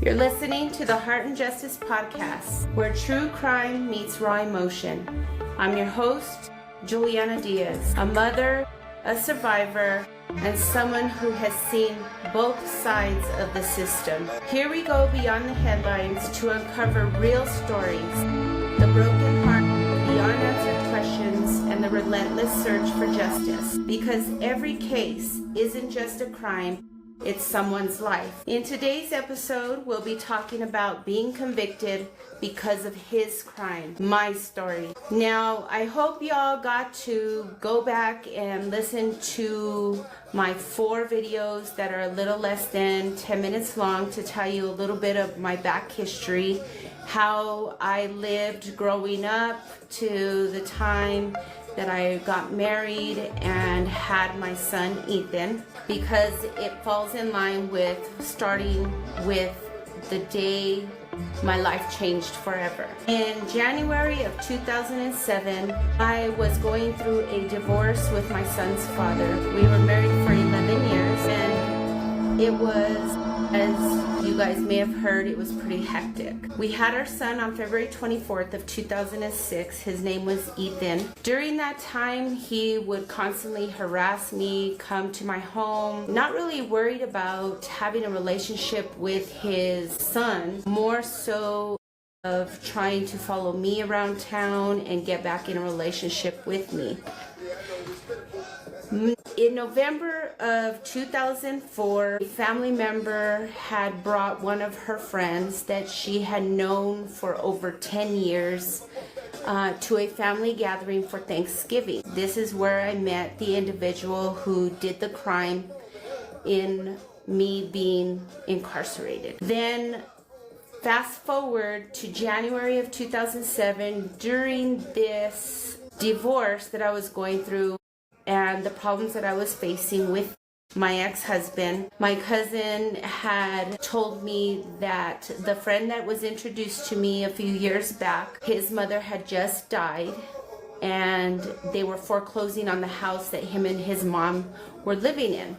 You're listening to the Heart and Justice Podcast, where true crime meets raw emotion. I'm your host, Juliana Diaz, a mother, a survivor, and someone who has seen both sides of the system. Here we go beyond the headlines to uncover real stories, the broken heart, the unanswered questions, and the relentless search for justice. Because every case isn't just a crime, it's someone's life. In today's episode, we'll be talking about being convicted because of his crime, my story. Now, I hope y'all got to go back and listen to my 4 videos that are a little less than 10 minutes long to tell you a little bit of my back history, how I lived growing up to the time that I got married and had my son Ethan, because it falls in line with starting with the day my life changed forever. In January of 2007, I was going through a divorce with my son's father. We were married for 11 years, and it was, as you guys may have heard, it was pretty hectic. We had our son on February 24th of 2006. His name was Ethan. During that time, he would constantly harass me, come to my home, not really worried about having a relationship with his son, more so of trying to follow me around town and get back in a relationship with me. In November of 2004, a family member had brought one of her friends that she had known for over 10 years to a family gathering for Thanksgiving. This is where I met the individual who did the crime in me being incarcerated. Then fast forward to January of 2007, during this divorce that I was going through and the problems that I was facing with my ex-husband, my cousin had told me that the friend that was introduced to me a few years back, his mother had just died, and they were foreclosing on the house that him and his mom were living in.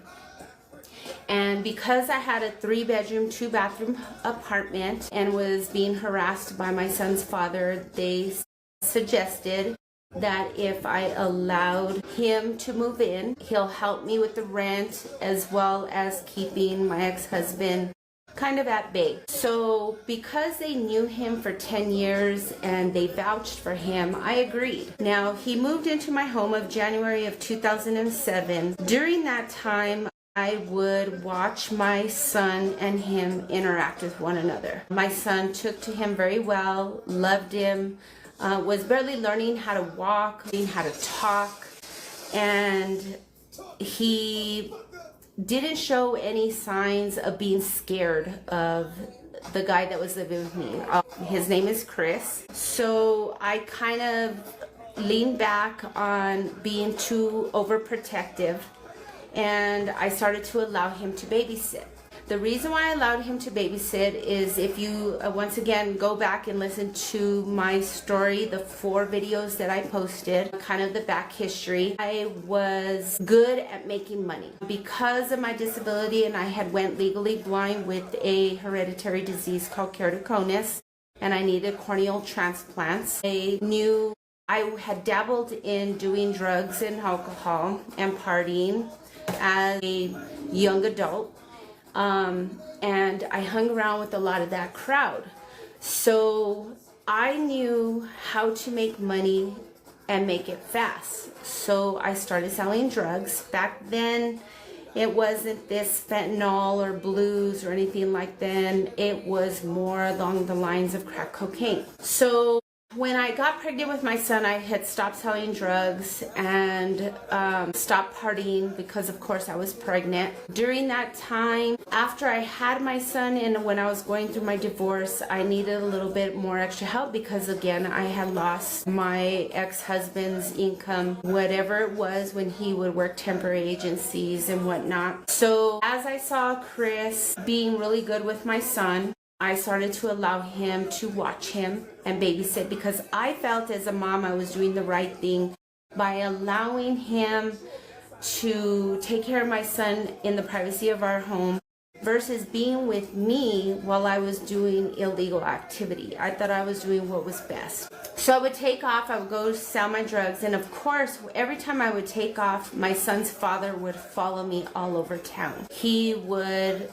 And because I had a 3-bedroom, 2-bathroom apartment and was being harassed by my son's father, they suggested that if I allowed him to move in, he'll help me with the rent as well as keeping my ex-husband kind of at bay. So because they knew him for 10 years and they vouched for him, I agreed. Now, he moved into my home of January of 2007. During that time, I would watch my son and him interact with one another. My son took to him very well, loved him, was barely learning how to walk, how to talk, and he didn't show any signs of being scared of the guy that was living with me. His name is Chris. So I kind of leaned back on being too overprotective, and I started to allow him to babysit. The reason why I allowed him to babysit is if you, once again, go back and listen to my story, the 4 videos that I posted, kind of the back history, I was good at making money. Because of my disability, and I had went legally blind with a hereditary disease called keratoconus, and I needed corneal transplants. I knew I had dabbled in doing drugs and alcohol and partying as a young adult. And I hung around with a lot of that crowd. So I knew how to make money and make it fast. So I started selling drugs. Back then, it wasn't this fentanyl or blues or anything like that. It was more along the lines of crack cocaine. So when I got pregnant with my son, I had stopped selling drugs and stopped partying because, of course, I was pregnant. During that time, after I had my son and when I was going through my divorce, I needed a little bit more extra help because, again, I had lost my ex-husband's income, whatever it was, when he would work temporary agencies and whatnot. So as I saw Chris being really good with my son, I started to allow him to watch him and babysit because I felt as a mom I was doing the right thing by allowing him to take care of my son in the privacy of our home versus being with me while I was doing illegal activity. I thought I was doing what was best. So I would take off, I would go sell my drugs, and of course, every time I would take off, my son's father would follow me all over town. He would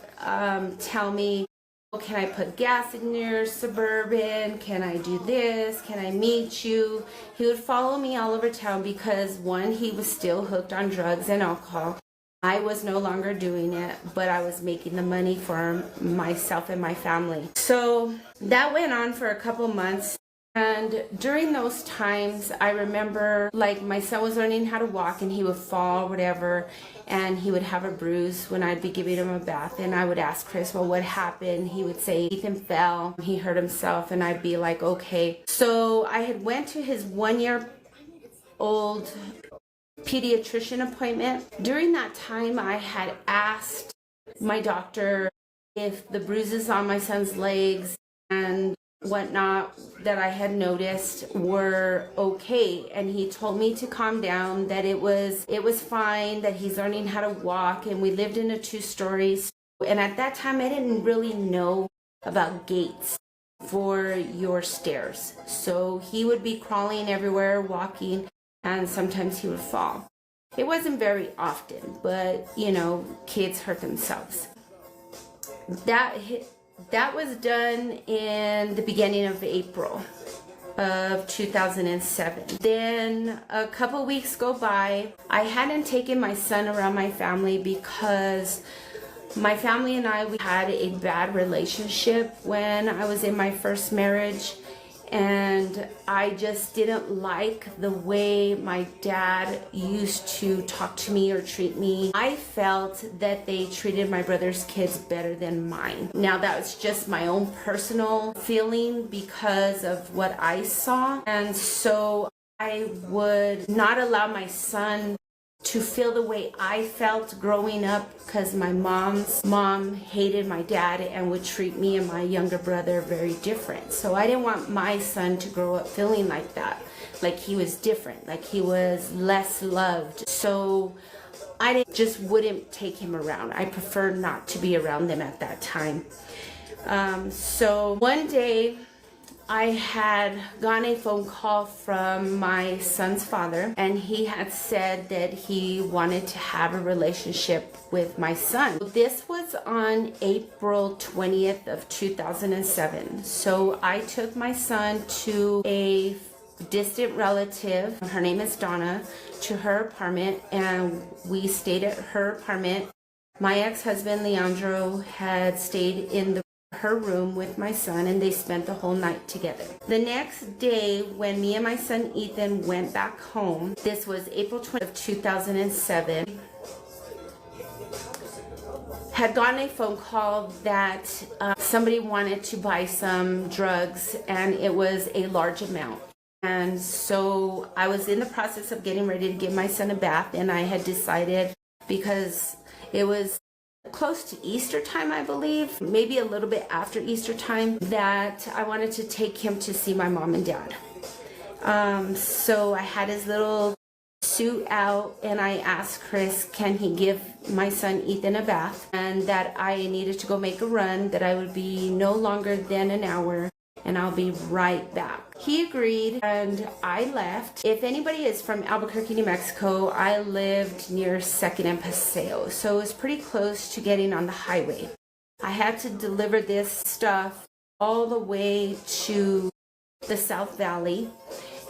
tell me, oh, can I put gas in your Suburban? Can I do this? Can I meet you? He would follow me all over town because, one, he was still hooked on drugs and alcohol. I was no longer doing it, but I was making the money for myself and my family. So that went on for a couple months. And during those times, I remember, like, my son was learning how to walk and he would fall, whatever, and he would have a bruise when I'd be giving him a bath. And I would ask Chris, well, what happened? He would say, Ethan fell, he hurt himself, and I'd be like, okay. So I had went to his 1-year-old pediatrician appointment. During that time, I had asked my doctor if the bruises on my son's legs and whatnot that I had noticed were okay, and he told me to calm down, that it was fine, that he's learning how to walk, and we lived in a 2-story. And at that time, I didn't really know about gates for your stairs, so he would be crawling everywhere, walking, and sometimes he would fall. It wasn't very often, but you know, kids hurt themselves. That was done in the beginning of April of 2007. Then a couple weeks go by. I hadn't taken my son around my family because my family and we had a bad relationship when I was in my first marriage. And I just didn't like the way my dad used to talk to me or treat me. I felt that they treated my brother's kids better than mine. Now that was just my own personal feeling because of what I saw. And so I would not allow my son to feel the way I felt growing up, because my mom's mom hated my dad and would treat me and my younger brother very different. So I didn't want my son to grow up feeling like that, like he was different, like he was less loved. So I wouldn't take him around. I preferred not to be around them at that time. So one day I had gotten a phone call from my son's father, and he had said that he wanted to have a relationship with my son. This was on April 20th of 2007. So I took my son to a distant relative, her name is Donna, to her apartment, and we stayed at her apartment. My ex-husband Leandro had stayed in her room with my son, and they spent the whole night together. The next day, when me and my son Ethan went back home, this was April 20th of 2007, had gotten a phone call that somebody wanted to buy some drugs, and it was a large amount. And so I was in the process of getting ready to give my son a bath, and I had decided, because it was close to Easter time, I believe, maybe a little bit after Easter time, that I wanted to take him to see my mom and dad. So I had his little suit out, and I asked Chris, can he give my son Ethan a bath, and that I needed to go make a run, that I would be no longer than an hour, and I'll be right back. He agreed, and I left. If anybody is from Albuquerque, New Mexico, I lived near 2nd and Paseo, so it was pretty close to getting on the highway. I had to deliver this stuff all the way to the South Valley,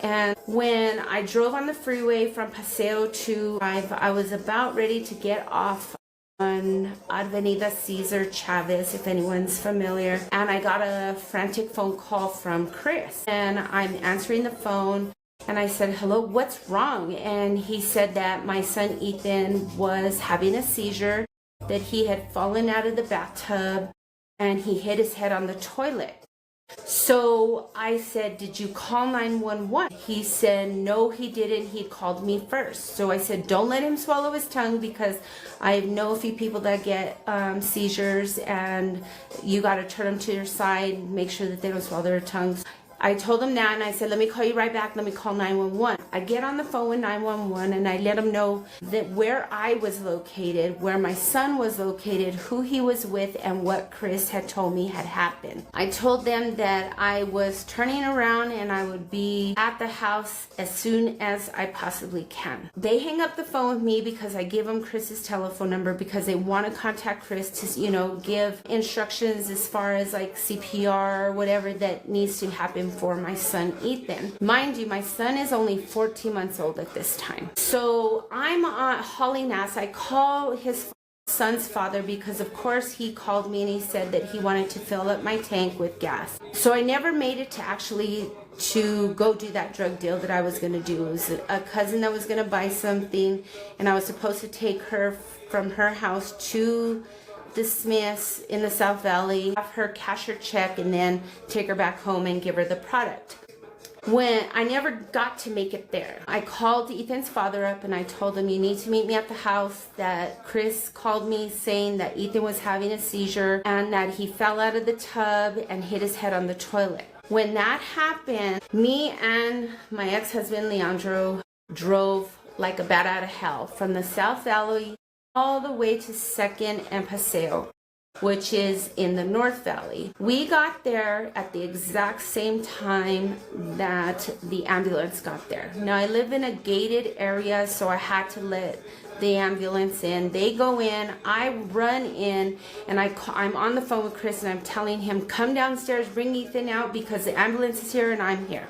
and when I drove on the freeway from Paseo to Drive, I was about ready to get off on Avenida Cesar Chavez, if anyone's familiar, and I got a frantic phone call from Chris, and I'm answering the phone, and I said, hello, what's wrong? And he said that my son Ethan was having a seizure, that he had fallen out of the bathtub, and he hit his head on the toilet. So I said, did you call 911? He said, no, he didn't. He called me first. So I said, don't let him swallow his tongue, because I know a few people that get seizures, and you got to turn them to your side, make sure that they don't swallow their tongues. I told him that and I said, let me call you right back. Let me call 911. I get on the phone with 911 and I let them know that where I was located, where my son was located, who he was with, and what Chris had told me had happened. I told them that I was turning around and I would be at the house as soon as I possibly can. They hang up the phone with me because I give them Chris's telephone number because they want to contact Chris to, give instructions as far as like CPR or whatever that needs to happen for my son Ethan. Mind you, my son is only 14 months old at this time. So I'm hauling ass. I call his son's father because of course he called me and he said that he wanted to fill up my tank with gas. So I never made it to go do that drug deal that I was going to do. It was a cousin that was going to buy something and I was supposed to take her from her house to the Smiths in the South Valley, have her cash her check, and then take her back home and give her the product. When I never got to make it there, I called Ethan's father up and I told him, you need to meet me at the house, that Chris called me saying that Ethan was having a seizure and that he fell out of the tub and hit his head on the toilet. When that happened, me and my ex-husband Leandro drove like a bat out of hell from the South Valley all the way to 2nd and Paseo, which is in the North Valley. We got there at the exact same time that the ambulance got there. Now I live in a gated area, so I had to let the ambulance in. They go in, I run in, and I'm on the phone with Chris and I'm telling him, come downstairs, bring Ethan out because the ambulance is here and I'm here.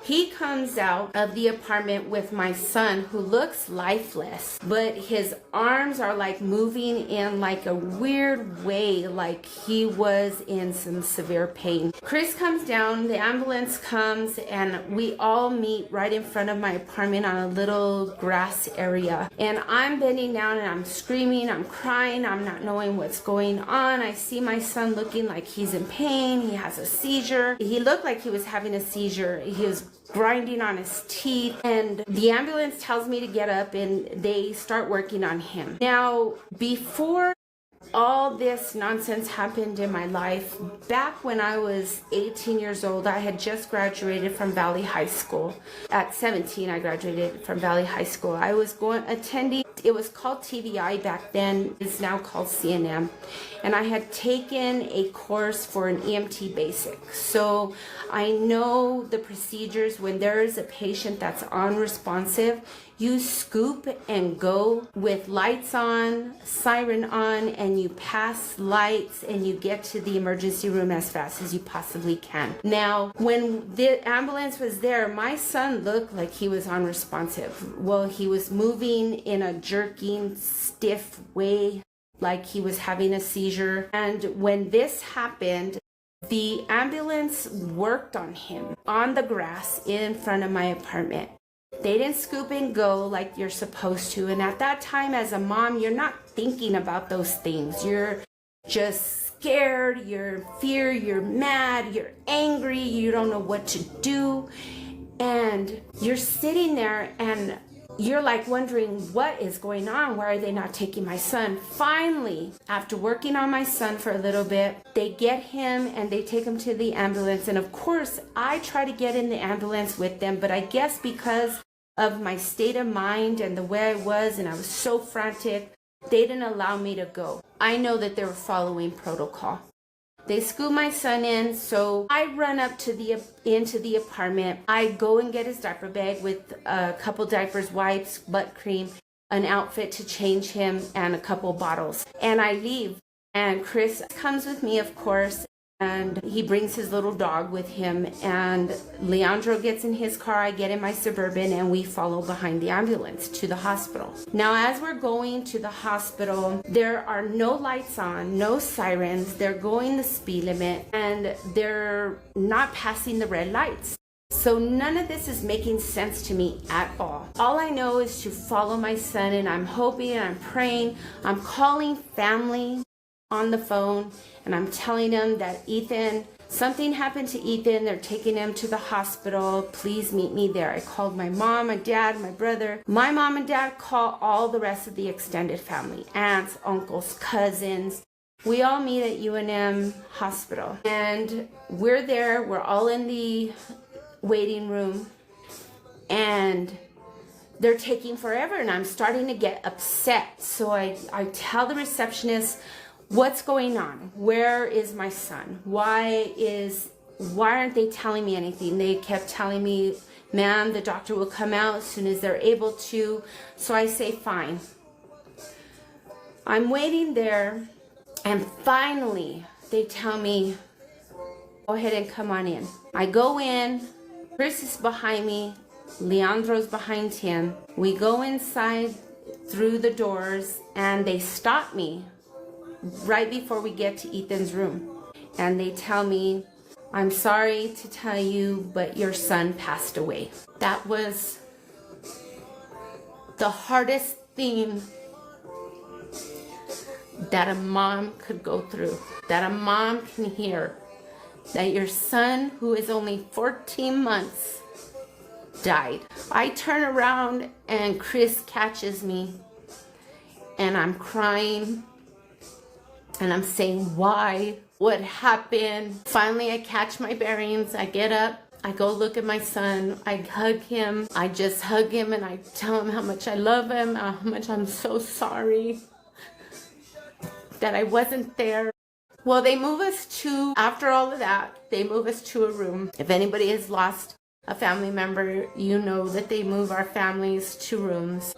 He comes out of the apartment with my son who looks lifeless, but his arms are like moving in like a weird way, like he was in some severe pain. Chris comes down, the ambulance comes, and we all meet right in front of my apartment on a little grass area. And I'm bending down and I'm screaming, I'm crying, I'm not knowing what's going on. I see my son looking like he's in pain, he has a seizure. He looked like he was having a seizure. He was grinding on his teeth, and the ambulance tells me to get up and they start working on him. Now, before all this nonsense happened in my life, back when I was 18 years old, I had just graduated from Valley High School. At 17, I graduated from Valley High School. I was attending, it was called TVI back then, it's now called CNM. And I had taken a course for an EMT basic. So I know the procedures when there is a patient that's unresponsive. You scoop and go with lights on, siren on, and you pass lights and you get to the emergency room as fast as you possibly can. Now, when the ambulance was there, my son looked like he was unresponsive. Well, he was moving in a jerking, stiff way, like he was having a seizure. And when this happened, the ambulance worked on him on the grass in front of my apartment. They didn't scoop and go like you're supposed to. And at that time, as a mom, you're not thinking about those things. You're just scared, you're in fear, you're mad, you're angry, you don't know what to do. And you're sitting there and you're like wondering what is going on. Why are they not taking my son? Finally, after working on my son for a little bit, they get him and they take him to the ambulance. And of course, I try to get in the ambulance with them, but I guess because of my state of mind and the way I was, and I was so frantic, they didn't allow me to go. I know that they were following protocol. They scoop my son in, so I run up to into the apartment. I go and get his diaper bag with a couple diapers, wipes, butt cream, an outfit to change him, and a couple bottles. And I leave. And Chris comes with me, of course, and he brings his little dog with him. And Leandro gets in his car, I get in my Suburban, and we follow behind the ambulance to the hospital. Now, as we're going to the hospital, there are no lights on, no sirens. They're going the speed limit, and they're not passing the red lights. So none of this is making sense to me at all. All I know is to follow my son, and I'm hoping and I'm praying. I'm calling family on the phone, and I'm telling them that something happened to Ethan. They're taking him to the hospital. Please meet me there. I called my mom, my dad, my brother. My mom and dad call all the rest of the extended family, aunts, uncles, cousins. We all meet at UNM Hospital, and we're there. We're all in the waiting room, and they're taking forever, and I'm starting to get upset. So I tell the receptionist, what's going on? Where is my son? Why aren't they telling me anything? They kept telling me, ma'am, the doctor will come out as soon as they're able to. So I say, fine. I'm waiting there, and finally they tell me, go ahead and come on in. I go in, Chris is behind me, Leandro's behind him. We go inside through the doors, and they stop me right before we get to Ethan's room. And they tell me, I'm sorry to tell you, but your son passed away. That was the hardest thing that a mom could go through, that a mom can hear, that your son, who is only 14 months, died. I turn around and Chris catches me, and I'm crying, and I'm saying, why? What happened? Finally, I catch my bearings. I get up. I go look at my son. I hug him. I just hug him, and I tell him how much I love him, how much I'm so sorry that I wasn't there. Well, they move us to, after all of that, they move us to a room. If anybody has lost a family member, you know that they move our families to rooms,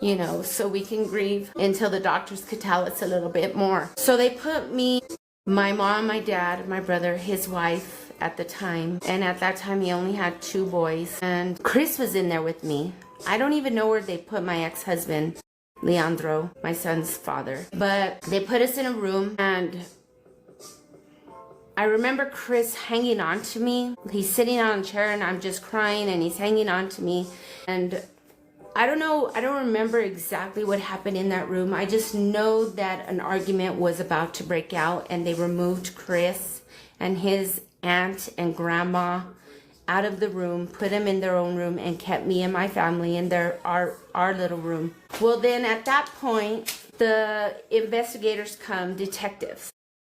so we can grieve until the doctors could tell us a little bit more. So they put me, my mom, my dad, my brother, his wife at the time, and at that time he only had 2 boys, and Chris was in there with me. I don't even know where they put my ex-husband, Leandro, my son's father, but they put us in a room, and I remember Chris hanging on to me. He's sitting on a chair, and I'm just crying, and he's hanging on to me. And I don't remember exactly what happened in that room. I just know that an argument was about to break out, and they removed Chris and his aunt and grandma out of the room, put them in their own room, and kept me and my family in our little room. Well, then at that point, the investigators come, detectives.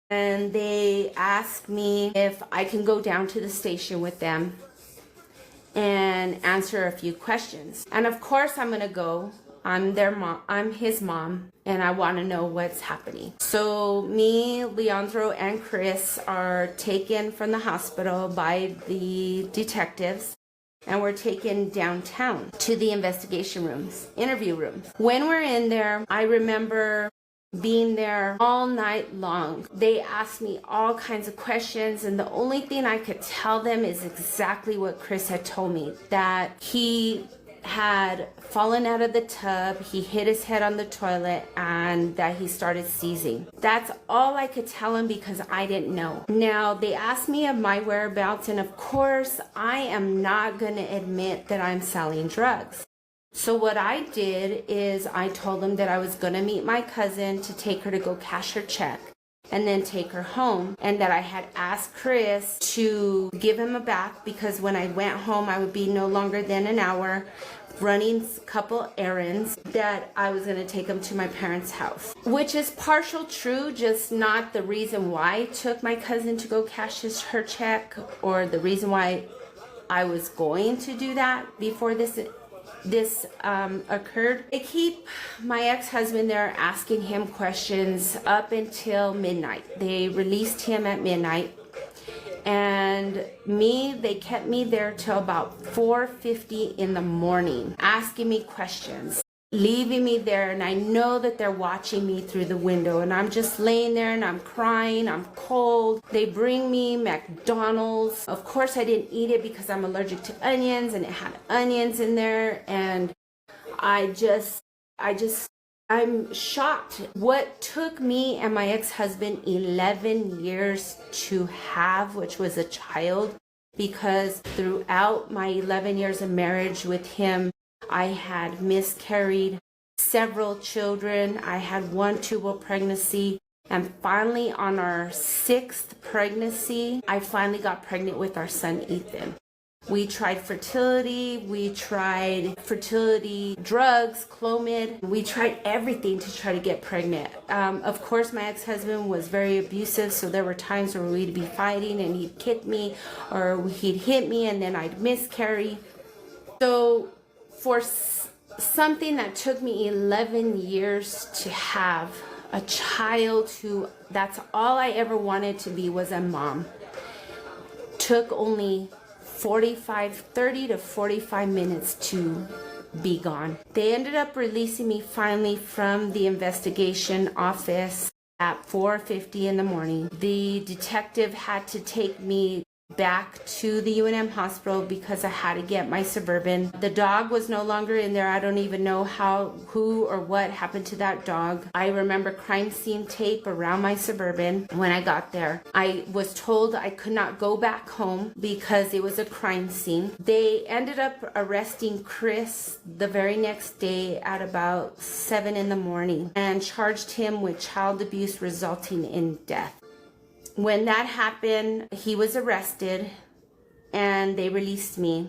And they ask me if I can go down to the station with them and answer a few questions. And of course I'm gonna go. I'm their mom, I'm his mom, and I wanna know what's happening. So me, Leandro, and Chris are taken from the hospital by the detectives, and we're taken downtown to the investigation rooms, interview rooms. When we're in there, I remember being there all night long. They asked me all kinds of questions, and the only thing I could tell them is exactly what Chris had told me, that he had fallen out of the tub, he hit his head on the toilet, and that he started seizing. That's all I could tell him because I didn't know. Now, they asked me of my whereabouts, and of course, I am not going to admit that I'm selling drugs. So what I did is I told them that I was going to meet my cousin to take her to go cash her check and then take her home, and that I had asked Chris to give him a bath because when I went home I would be no longer than an hour running a couple errands, that I was going to take him to my parents' house, which is partial true, just not the reason why I took my cousin to go cash her check, or the reason why I was going to do that before this occurred. They keep my ex-husband there, asking him questions up until midnight. They released him at midnight, and they kept me there till about 4:50 in the morning, asking me questions, leaving me there, and I know that they're watching me through the window, and I'm just laying there and I'm crying, I'm cold. They bring me McDonald's. Of course I didn't eat it because I'm allergic to onions, and it had onions in there, and I'm shocked. What took me and my ex-husband 11 years to have, which was a child, because throughout my 11 years of marriage with him, I had miscarried several children. I had 1 tubal pregnancy, and finally on our 6th pregnancy, I finally got pregnant with our son Ethan. We tried fertility, we tried fertility drugs, Clomid. We tried everything to try to get pregnant. Of course, my ex-husband was very abusive, so there were times where we'd be fighting and he'd kick me or he'd hit me and then I'd miscarry. So for something that took me 11 years to have a child who, that's all I ever wanted to be, was a mom, took only 30 to 45 minutes to be gone. They ended up releasing me finally from the investigation office at 4:50 in the morning. The detective had to take me back to the UNM hospital because I had to get my Suburban. The dog was no longer in there. I don't even know who or what happened to that dog. I remember crime scene tape around my Suburban when I got there. I was told I could not go back home because it was a crime scene. They ended up arresting Chris the very next day at about 7 in the morning and charged him with child abuse resulting in death. When that happened, he was arrested and they released me.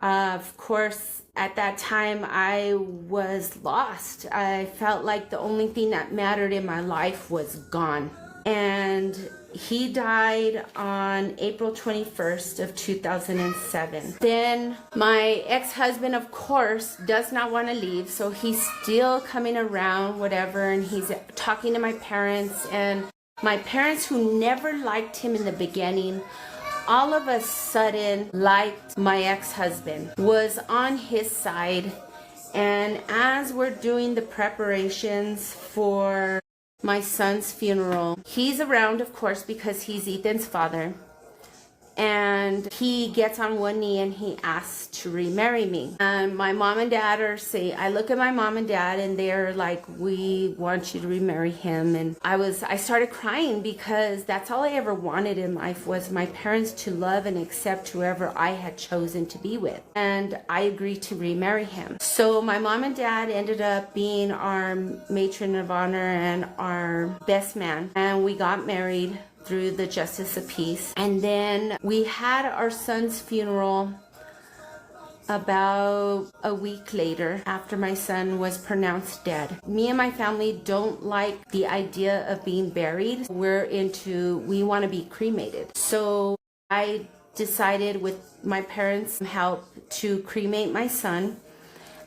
Of course, at that time, I was lost. I felt like the only thing that mattered in my life was gone. And he died on April 21st of 2007. Then my ex-husband, of course, does not want to leave. So he's still coming around, whatever, and he's talking to my parents. And my parents, who never liked him in the beginning, all of a sudden liked my ex-husband, was on his side. And as we're doing the preparations for my son's funeral, he's around, of course, because he's Ethan's father. And he gets on one knee and he asks to remarry me. And my mom and dad I look at my mom and dad and they're like, we want you to remarry him. And I started crying because that's all I ever wanted in life, was my parents to love and accept whoever I had chosen to be with. And I agreed to remarry him. So my mom and dad ended up being our matron of honor and our best man. And we got married through the Justice of Peace. And then we had our son's funeral about a week later after my son was pronounced dead. Me and my family don't like the idea of being buried. We want to be cremated. So I decided, with my parents' help, to cremate my son.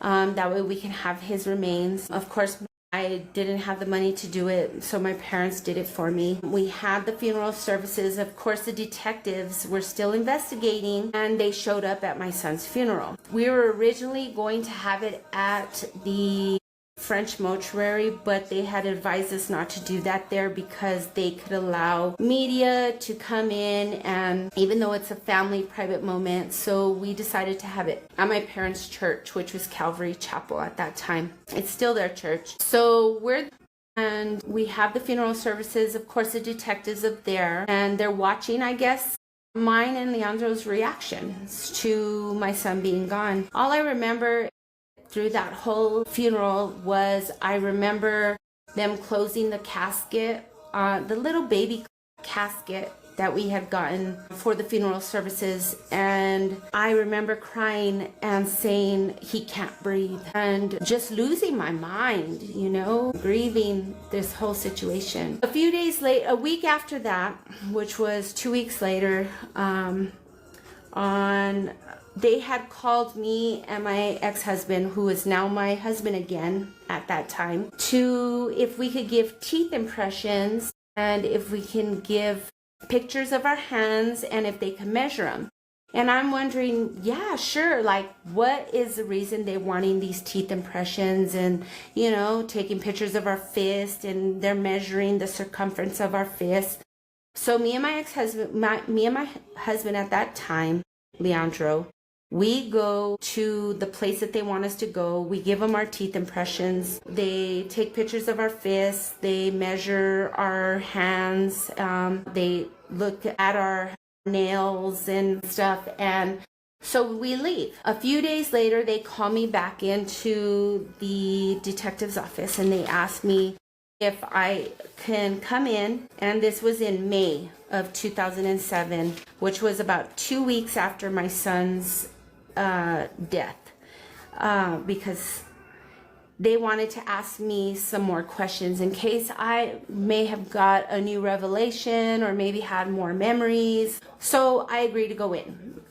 That way we can have his remains. Of course, I didn't have the money to do it, so my parents did it for me. We had the funeral services. Of course, the detectives were still investigating, and they showed up at my son's funeral. We were originally going to have it at the French mortuary, but they had advised us not to do that there because they could allow media to come in, and even though it's a family private moment, so we decided to have it at my parents' church, which was Calvary Chapel at that time. It's still their church. So we have the funeral services. Of course, the detectives up there, and they're watching, I guess, mine and Leandro's reactions to my son being gone. All I remember through that whole funeral was, I remember them closing the casket, the little baby casket that we had gotten for the funeral services. And I remember crying and saying, he can't breathe, and just losing my mind, grieving this whole situation. A week after that, which was 2 weeks later, they had called me and my ex-husband, who is now my husband again at that time, if we could give teeth impressions and if we can give pictures of our hands and if they can measure them. And I'm wondering, yeah, sure, like, what is the reason they're wanting these teeth impressions and, taking pictures of our fist, and they're measuring the circumference of our fist. So me and my husband at that time, Leandro, we go to the place that they want us to go. We give them our teeth impressions. They take pictures of our fists. They measure our hands. They look at our nails and stuff. And so we leave. A few days later, they call me back into the detective's office and they ask me if I can come in. And this was in May of 2007, which was about 2 weeks after my son's death, because they wanted to ask me some more questions in case I may have got a new revelation or maybe had more memories. So I agreed to go in.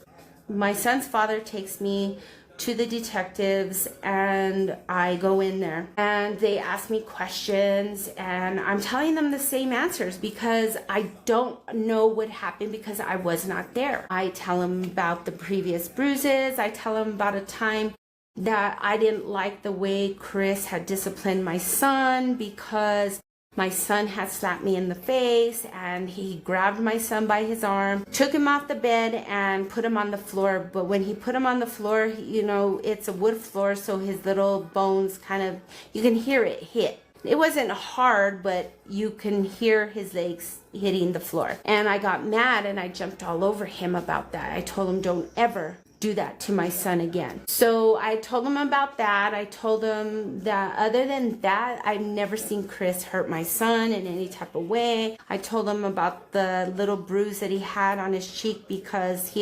My son's father takes me to the detectives and I go in there and they ask me questions and I'm telling them the same answers because I don't know what happened because I was not there. I tell them about the previous bruises. I tell them about a time that I didn't like the way Chris had disciplined my son because my son had slapped me in the face and he grabbed my son by his arm, took him off the bed and put him on the floor. But when he put him on the floor, you know, it's a wood floor, so his little bones kind of, you can hear it hit. It wasn't hard, but you can hear his legs hitting the floor. And I got mad and I jumped all over him about that. I told him, don't ever do that to my son again. So I told him about that. I told him that other than that, I've never seen Chris hurt my son in any type of way. I told him about the little bruise that he had on his cheek because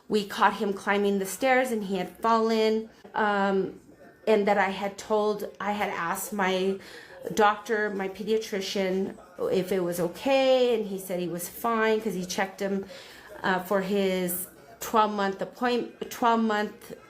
we caught him climbing the stairs and he had fallen. And that I had asked my doctor, my pediatrician, if it was okay, and he said he was fine because he checked him for his 12-month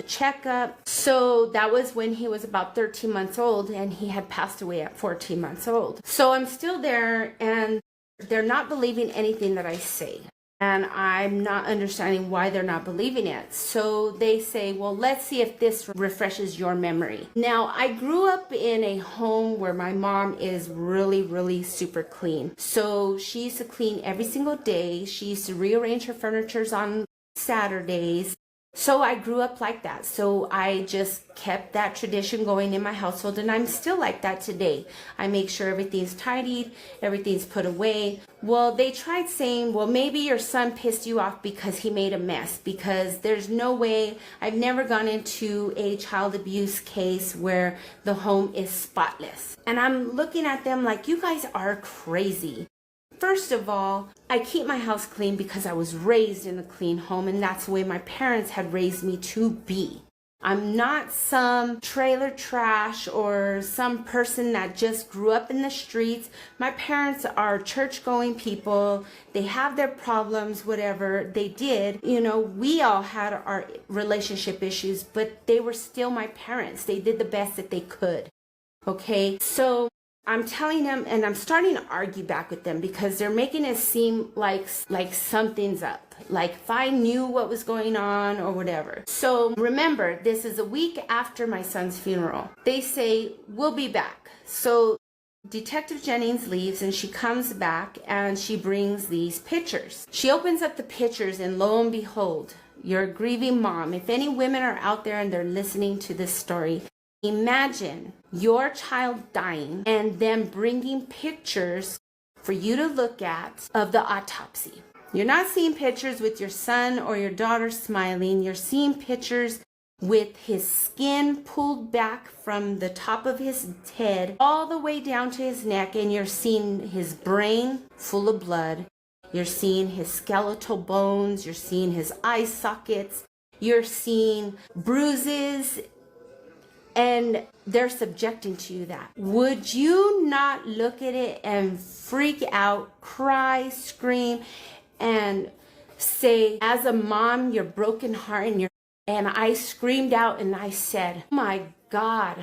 checkup. So that was when he was about 13 months old and he had passed away at 14 months old. So I'm still there and they're not believing anything that I say. And I'm not understanding why they're not believing it. So they say, well, let's see if this refreshes your memory. Now, I grew up in a home where my mom is really, really super clean. So she used to clean every single day. She used to rearrange her furniture on Saturdays. So I grew up like that. So I just kept that tradition going in my household and I'm still like that today. I make sure everything's tidied, everything's put away. Well, they tried saying, well, maybe your son pissed you off because he made a mess, because there's no way, I've never gone into a child abuse case where the home is spotless. And I'm looking at them like, you guys are crazy. First of all, I keep my house clean because I was raised in a clean home and that's the way my parents had raised me to be. I'm not some trailer trash or some person that just grew up in the streets. My parents are church-going people. They have their problems, whatever they did. You know, we all had our relationship issues, but they were still my parents. They did the best that they could. Okay, so I'm telling them, and I'm starting to argue back with them because they're making it seem like something's up, like if I knew what was going on or whatever. So remember, this is a week after my son's funeral. They say, we'll be back. So Detective Jennings leaves and she comes back and she brings these pictures. She opens up the pictures and lo and behold, you're a grieving mom. If any women are out there and they're listening to this story, imagine your child dying and them bringing pictures for you to look at of the autopsy. You're not seeing pictures with your son or your daughter smiling. You're seeing pictures with his skin pulled back from the top of his head all the way down to his neck, and you're seeing his brain full of blood. You're seeing his skeletal bones. You're seeing his eye sockets. You're seeing bruises. And they're subjecting to you that. Would you not look at it and freak out, cry, scream, and say, as a mom, your broken heart and I screamed out and I said, oh my God,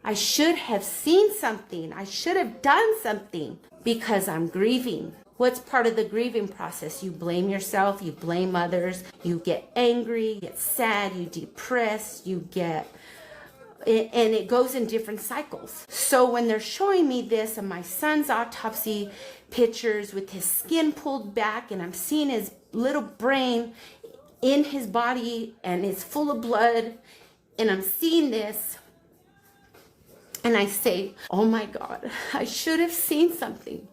I should have seen something. I should have done something because I'm grieving. What's part of the grieving process? You blame yourself, you blame others, you get angry, you get sad, you depressed, you get... and it goes in different cycles. So when they're showing me this of my son's autopsy pictures with his skin pulled back and I'm seeing his little brain in his body and it's full of blood and I'm seeing this and I say, oh my God, I should have seen something.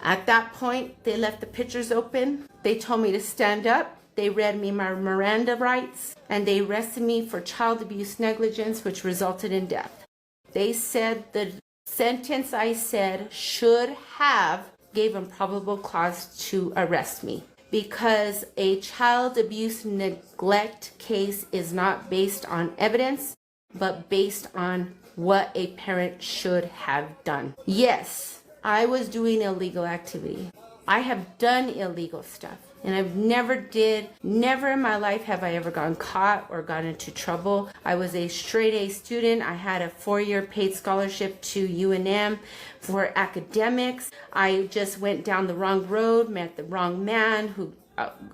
At that point, they left the pictures open. They told me to stand up. They read me my Miranda rights, and they arrested me for child abuse negligence, which resulted in death. They said the sentence I said should have gave them probable cause to arrest me, because a child abuse neglect case is not based on evidence, but based on what a parent should have done. Yes, I was doing illegal activity. I have done illegal stuff, and I've never in my life have I ever gotten caught or gotten into trouble. I was a straight A student. I had a 4-year paid scholarship to UNM for academics. I just went down the wrong road, met the wrong man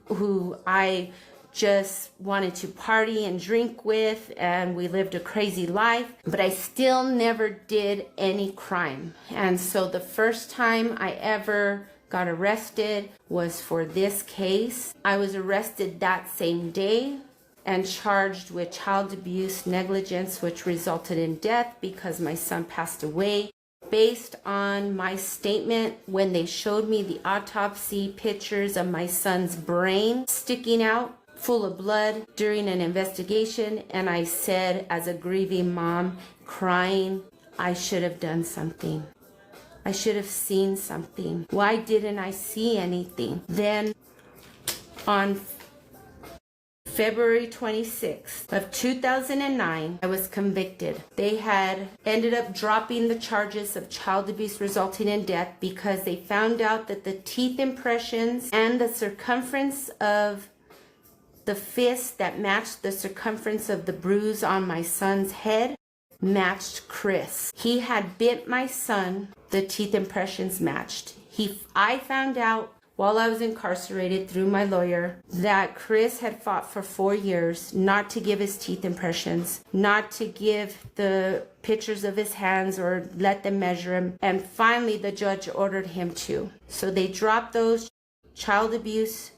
who I just wanted to party and drink with, and we lived a crazy life, but I still never did any crime. And so the first time I ever got arrested was for this case. I was arrested that same day and charged with child abuse negligence, which resulted in death because my son passed away. Based on my statement, when they showed me the autopsy pictures of my son's brain sticking out full of blood during an investigation, and I said, as a grieving mom, crying, I should have done something. I should have seen something. Why didn't I see anything? Then on February 26th of 2009, I was convicted. They had ended up dropping the charges of child abuse resulting in death because they found out that the teeth impressions and the circumference of the fist that matched the circumference of the bruise on my son's head matched Chris. He had bit my son. The teeth impressions matched. I found out while I was incarcerated through my lawyer that Chris had fought for 4 years not to give his teeth impressions, not to give the pictures of his hands or let them measure him. And finally, the judge ordered him to. So they dropped those child abuse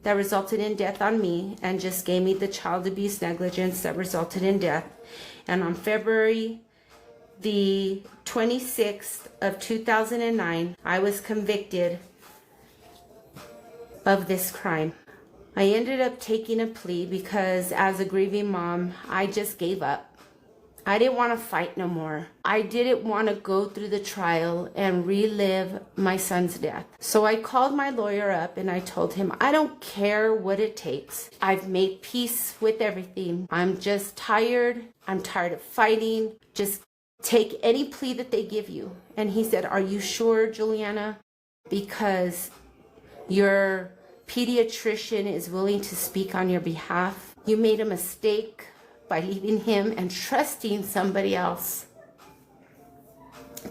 that resulted in death on me and just gave me the child abuse negligence that resulted in death. And on February the 26th of 2009, I was convicted of this crime. I ended up taking a plea because as a grieving mom, I just gave up. I didn't want to fight no more. I didn't want to go through the trial and relive my son's death. So I called my lawyer up and I told him, I don't care what it takes. I've made peace with everything. I'm just tired. I'm tired of fighting. Just take any plea that they give you. And he said, are you sure, Juliana? Because your pediatrician is willing to speak on your behalf. You made a mistake by leaving him and trusting somebody else,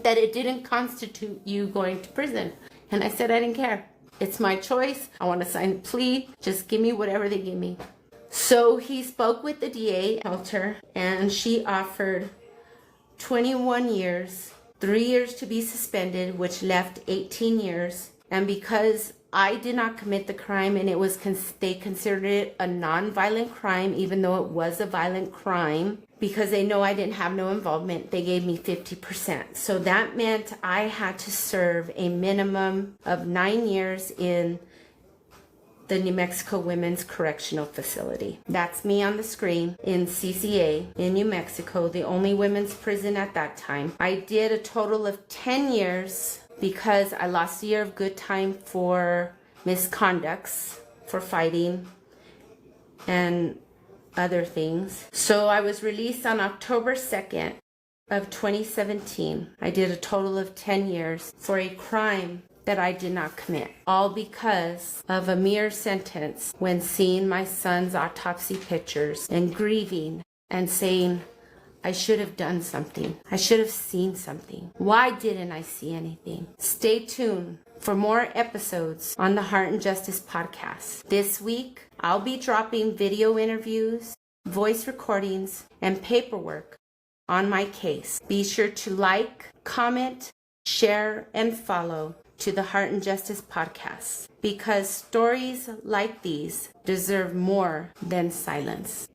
that it didn't constitute you going to prison. And I said, I didn't care. It's my choice. I want to sign the plea. Just give me whatever they give me. So he spoke with the DA, Helter, and she offered 21 years, 3 years to be suspended, which left 18 years. And because I did not commit the crime, and they considered it a non-violent crime, even though it was a violent crime, because they know I didn't have no involvement, they gave me 50%. So that meant I had to serve a minimum of 9 years in the New Mexico Women's Correctional Facility. That's me on the screen in CCA in New Mexico, the only women's prison at that time. I did a total of 10 years because I lost a year of good time for misconducts, for fighting and other things. So I was released on October 2nd of 2017. I did a total of 10 years for a crime that I did not commit, all because of a mere sentence when seeing my son's autopsy pictures and grieving and saying, I should have done something. I should have seen something. Why didn't I see anything? Stay tuned for more episodes on the Heart and Justice podcast. This week, I'll be dropping video interviews, voice recordings, and paperwork on my case. Be sure to like, comment, share, and follow to the Heart and Justice podcast, because stories like these deserve more than silence.